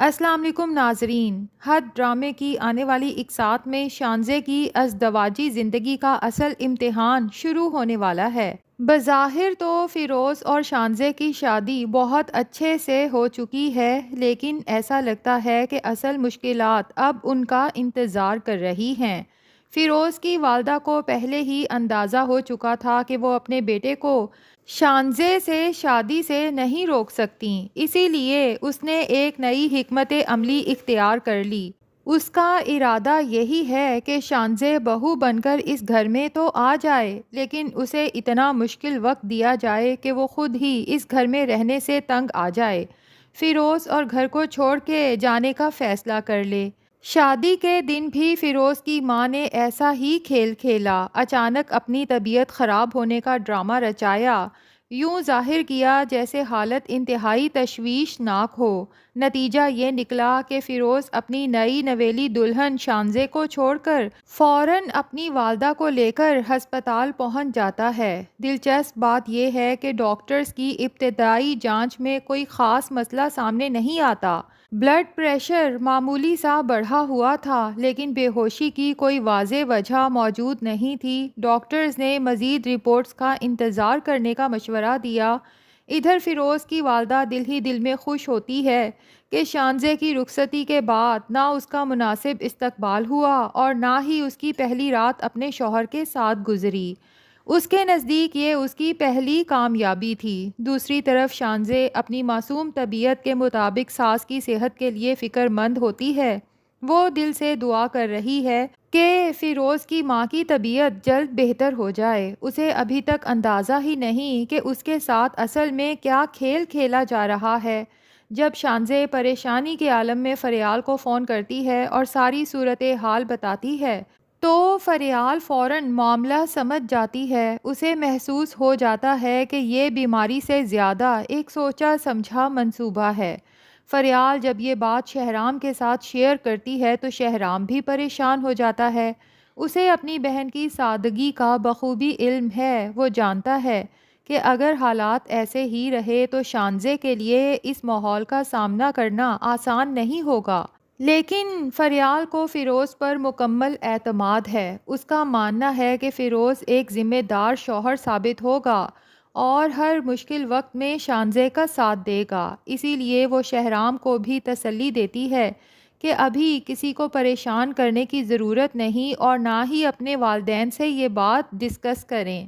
السلام علیکم ناظرین، حد ڈرامے کی آنے والی اقساط میں شانزے کی ازدواجی زندگی کا اصل امتحان شروع ہونے والا ہے۔ بظاہر تو فیروز اور شانزے کی شادی بہت اچھے سے ہو چکی ہے، لیکن ایسا لگتا ہے کہ اصل مشکلات اب ان کا انتظار کر رہی ہیں۔ فیروز کی والدہ کو پہلے ہی اندازہ ہو چکا تھا کہ وہ اپنے بیٹے کو شانزے سے شادی سے نہیں روک سکتیں، اسی لیے اس نے ایک نئی حکمت عملی اختیار کر لی۔ اس کا ارادہ یہی ہے کہ شانزے بہو بن کر اس گھر میں تو آ جائے، لیکن اسے اتنا مشکل وقت دیا جائے کہ وہ خود ہی اس گھر میں رہنے سے تنگ آ جائے، فیروز اور گھر کو چھوڑ کے جانے کا فیصلہ کر لے۔ شادی کے دن بھی فیروز کی ماں نے ایسا ہی کھیل کھیلا، اچانک اپنی طبیعت خراب ہونے کا ڈرامہ رچایا، یوں ظاہر کیا جیسے حالت انتہائی تشویشناک ہو۔ نتیجہ یہ نکلا کہ فیروز اپنی نئی نویلی دلہن شانزے کو چھوڑ کر فوراً اپنی والدہ کو لے کر ہسپتال پہنچ جاتا ہے۔ دلچسپ بات یہ ہے کہ ڈاکٹرز کی ابتدائی جانچ میں کوئی خاص مسئلہ سامنے نہیں آتا۔ بلڈ پریشر معمولی سا بڑھا ہوا تھا، لیکن بے ہوشی کی کوئی واضح وجہ موجود نہیں تھی۔ ڈاکٹرز نے مزید رپورٹس کا انتظار کرنے کا مشورہ دیا۔ ادھر فیروز کی والدہ دل ہی دل میں خوش ہوتی ہے کہ شانزے کی رخصتی کے بعد نہ اس کا مناسب استقبال ہوا اور نہ ہی اس کی پہلی رات اپنے شوہر کے ساتھ گزری۔ اس کے نزدیک یہ اس کی پہلی کامیابی تھی۔ دوسری طرف شانزے اپنی معصوم طبیعت کے مطابق ساس کی صحت کے لیے فکر مند ہوتی ہے۔ وہ دل سے دعا کر رہی ہے کہ فیروز کی ماں کی طبیعت جلد بہتر ہو جائے۔ اسے ابھی تک اندازہ ہی نہیں کہ اس کے ساتھ اصل میں کیا کھیل کھیلا جا رہا ہے۔ جب شانزے پریشانی کے عالم میں فریال کو فون کرتی ہے اور ساری صورتحال بتاتی ہے تو فریال فوراً معاملہ سمجھ جاتی ہے۔ اسے محسوس ہو جاتا ہے کہ یہ بیماری سے زیادہ ایک سوچا سمجھا منصوبہ ہے۔ فریال جب یہ بات شہرام کے ساتھ شیئر کرتی ہے تو شہرام بھی پریشان ہو جاتا ہے۔ اسے اپنی بہن کی سادگی کا بخوبی علم ہے۔ وہ جانتا ہے کہ اگر حالات ایسے ہی رہے تو شانزے کے لیے اس ماحول کا سامنا کرنا آسان نہیں ہوگا۔ لیکن فریال کو فیروز پر مکمل اعتماد ہے۔ اس کا ماننا ہے کہ فیروز ایک ذمہ دار شوہر ثابت ہوگا اور ہر مشکل وقت میں شانزے کا ساتھ دے گا۔ اسی لیے وہ شہرام کو بھی تسلی دیتی ہے کہ ابھی کسی کو پریشان کرنے کی ضرورت نہیں اور نہ ہی اپنے والدین سے یہ بات ڈسکس کریں۔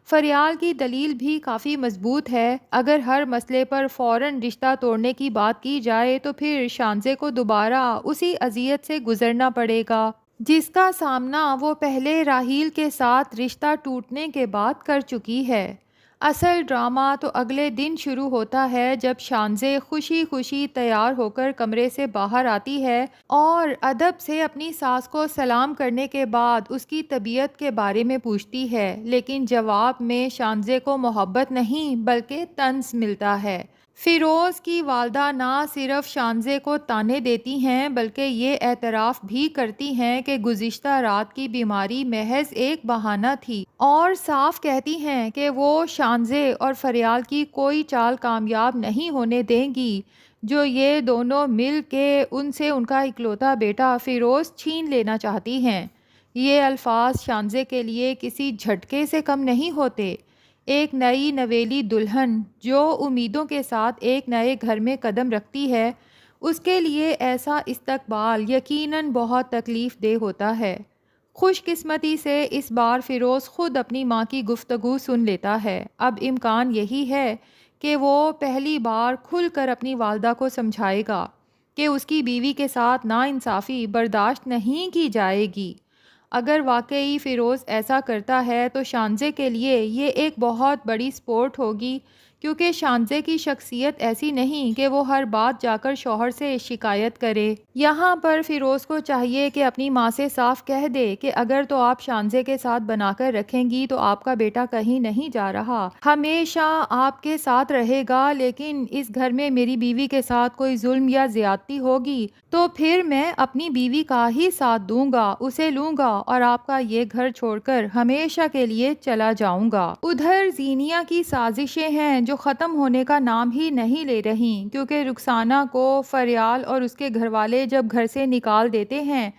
فریال کی دلیل بھی کافی مضبوط ہے۔ اگر ہر مسئلے پر فوراً رشتہ توڑنے کی بات کی جائے تو پھر شانزے کو دوبارہ اسی اذیت سے گزرنا پڑے گا جس کا سامنا وہ پہلے راحیل کے ساتھ رشتہ ٹوٹنے کے بعد کر چکی ہے۔ اصل ڈرامہ تو اگلے دن شروع ہوتا ہے جب شانزے خوشی خوشی تیار ہو کر کمرے سے باہر آتی ہے اور ادب سے اپنی ساس کو سلام کرنے کے بعد اس کی طبیعت کے بارے میں پوچھتی ہے، لیکن جواب میں شانزے کو محبت نہیں بلکہ طنز ملتا ہے۔ فیروز کی والدہ نہ صرف شانزے کو طعنے دیتی ہیں بلکہ یہ اعتراف بھی کرتی ہیں کہ گزشتہ رات کی بیماری محض ایک بہانہ تھی، اور صاف کہتی ہیں کہ وہ شانزے اور فریال کی کوئی چال کامیاب نہیں ہونے دیں گی جو یہ دونوں مل کے ان سے ان کا اکلوتا بیٹا فیروز چھین لینا چاہتی ہیں۔ یہ الفاظ شانزے کے لیے کسی جھٹکے سے کم نہیں ہوتے۔ ایک نئی نویلی دلہن جو امیدوں کے ساتھ ایک نئے گھر میں قدم رکھتی ہے، اس کے لیے ایسا استقبال یقیناً بہت تکلیف دہ ہوتا ہے۔ خوش قسمتی سے اس بار فیروز خود اپنی ماں کی گفتگو سن لیتا ہے۔ اب امکان یہی ہے کہ وہ پہلی بار کھل کر اپنی والدہ کو سمجھائے گا کہ اس کی بیوی کے ساتھ ناانصافی برداشت نہیں کی جائے گی۔ اگر واقعی فیروز ایسا کرتا ہے تو شانزے کے لیے یہ ایک بہت بڑی سپورٹ ہوگی، کیونکہ شانزے کی شخصیت ایسی نہیں کہ وہ ہر بات جا کر شوہر سے شکایت کرے۔ یہاں پر فیروز کو چاہیے کہ اپنی ماں سے صاف کہہ دے کہ اگر تو آپ شانزے کے ساتھ بنا کر رکھیں گی تو آپ کا بیٹا کہیں نہیں جا رہا، ہمیشہ آپ کے ساتھ رہے گا، لیکن اس گھر میں میری بیوی کے ساتھ کوئی ظلم یا زیادتی ہوگی تو پھر میں اپنی بیوی کا ہی ساتھ دوں گا، اسے لوں گا اور آپ کا یہ گھر چھوڑ کر ہمیشہ کے لیے چلا جاؤں گا۔ ادھر زینیا کی سازشیں ہیں جو ختم ہونے کا نام ہی نہیں لے رہیں، کیونکہ رخسانہ کو فریال اور اس کے گھر والے جب گھر سے نکال دیتے ہیں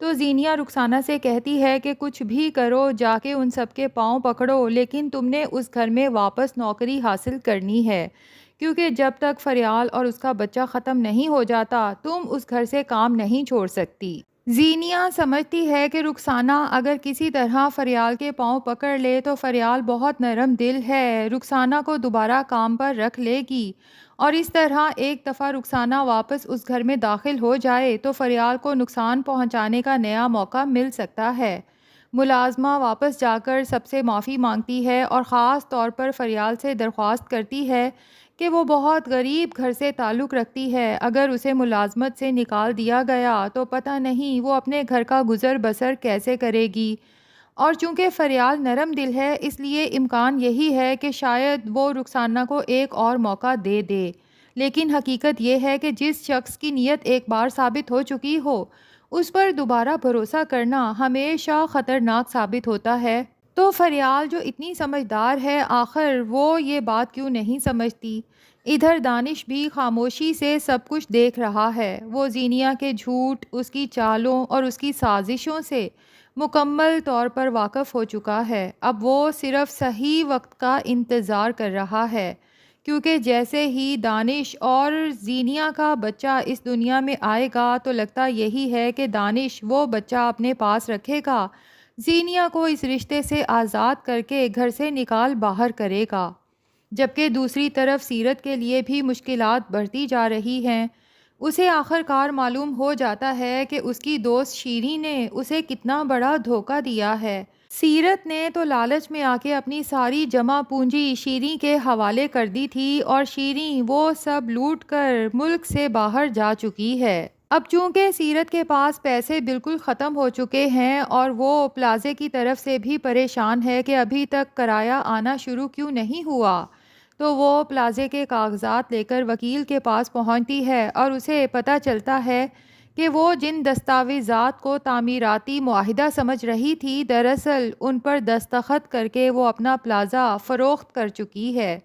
تو زینیہ رخسانہ سے کہتی ہے کہ کچھ بھی کرو، جا کے ان سب کے پاؤں پکڑو، لیکن تم نے اس گھر میں واپس نوکری حاصل کرنی ہے، کیونکہ جب تک فریال اور اس کا بچہ ختم نہیں ہو جاتا تم اس گھر سے کام نہیں چھوڑ سکتی۔ زینیہ سمجھتی ہے کہ رخسانہ اگر کسی طرح فریال کے پاؤں پکڑ لے تو فریال بہت نرم دل ہے، رخسانہ کو دوبارہ کام پر رکھ لے گی، اور اس طرح ایک دفعہ رخسانہ واپس اس گھر میں داخل ہو جائے تو فریال کو نقصان پہنچانے کا نیا موقع مل سکتا ہے۔ ملازمہ واپس جا کر سب سے معافی مانگتی ہے اور خاص طور پر فریال سے درخواست کرتی ہے کہ وہ بہت غریب گھر سے تعلق رکھتی ہے، اگر اسے ملازمت سے نکال دیا گیا تو پتہ نہیں وہ اپنے گھر کا گزر بسر کیسے کرے گی، اور چونکہ فریال نرم دل ہے اس لیے امکان یہی ہے کہ شاید وہ رخسانہ کو ایک اور موقع دے دے، لیکن حقیقت یہ ہے کہ جس شخص کی نیت ایک بار ثابت ہو چکی ہو اس پر دوبارہ بھروسہ کرنا ہمیشہ خطرناک ثابت ہوتا ہے۔ تو فریال جو اتنی سمجھدار ہے آخر وہ یہ بات کیوں نہیں سمجھتی؟ ادھر دانش بھی خاموشی سے سب کچھ دیکھ رہا ہے، وہ زینیہ کے جھوٹ، اس کی چالوں اور اس کی سازشوں سے مکمل طور پر واقف ہو چکا ہے۔ اب وہ صرف صحیح وقت کا انتظار کر رہا ہے، کیونکہ جیسے ہی دانش اور زینیہ کا بچہ اس دنیا میں آئے گا تو لگتا یہی ہے کہ دانش وہ بچہ اپنے پاس رکھے گا، زینیہ کو اس رشتے سے آزاد کر کے گھر سے نکال باہر کرے گا، جبکہ دوسری طرف سیرت کے لیے بھی مشکلات بڑھتی جا رہی ہیں۔ اسے آخر کار معلوم ہو جاتا ہے کہ اس کی دوست شیریں نے اسے کتنا بڑا دھوکہ دیا ہے۔ سیرت نے تو لالچ میں آ کے اپنی ساری جمع پونجی شیریں کے حوالے کر دی تھی اور شیریں وہ سب لوٹ کر ملک سے باہر جا چکی ہے۔ اب چونکہ سیرت کے پاس پیسے بالکل ختم ہو چکے ہیں اور وہ پلازے کی طرف سے بھی پریشان ہے کہ ابھی تک کرایہ آنا شروع کیوں نہیں ہوا، تو وہ پلازے کے کاغذات لے کر وکیل کے پاس پہنچتی ہے اور اسے پتہ چلتا ہے کہ وہ جن دستاویزات کو تعمیراتی معاہدہ سمجھ رہی تھی دراصل ان پر دستخط کر کے وہ اپنا پلازہ فروخت کر چکی ہے۔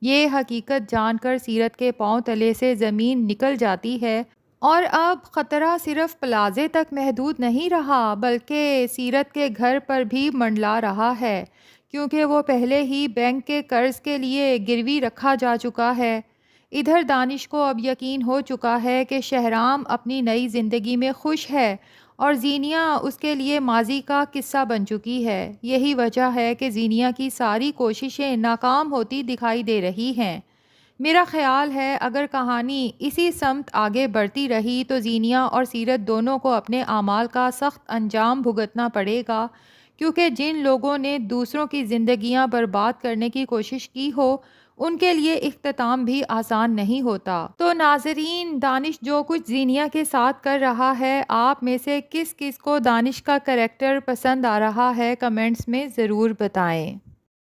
یہ حقیقت جان کر سیرت کے پاؤں تلے سے زمین نکل جاتی ہے، اور اب خطرہ صرف پلازے تک محدود نہیں رہا بلکہ سیرت کے گھر پر بھی منڈلا رہا ہے، کیونکہ وہ پہلے ہی بینک کے قرض کے لیے گروی رکھا جا چکا ہے۔ ادھر دانش کو اب یقین ہو چکا ہے کہ شہرام اپنی نئی زندگی میں خوش ہے اور زینیہ اس کے لیے ماضی کا قصہ بن چکی ہے۔ یہی وجہ ہے کہ زینیہ کی ساری کوششیں ناکام ہوتی دکھائی دے رہی ہیں۔ میرا خیال ہے اگر کہانی اسی سمت آگے بڑھتی رہی تو زینیہ اور سیرت دونوں کو اپنے اعمال کا سخت انجام بھگتنا پڑے گا، کیونکہ جن لوگوں نے دوسروں کی زندگیاں برباد کرنے کی کوشش کی ہو ان کے لیے اختتام بھی آسان نہیں ہوتا۔ تو ناظرین، دانش جو کچھ زینیہ کے ساتھ کر رہا ہے، آپ میں سے کس کس کو دانش کا کریکٹر پسند آ رہا ہے کمنٹس میں ضرور بتائیں۔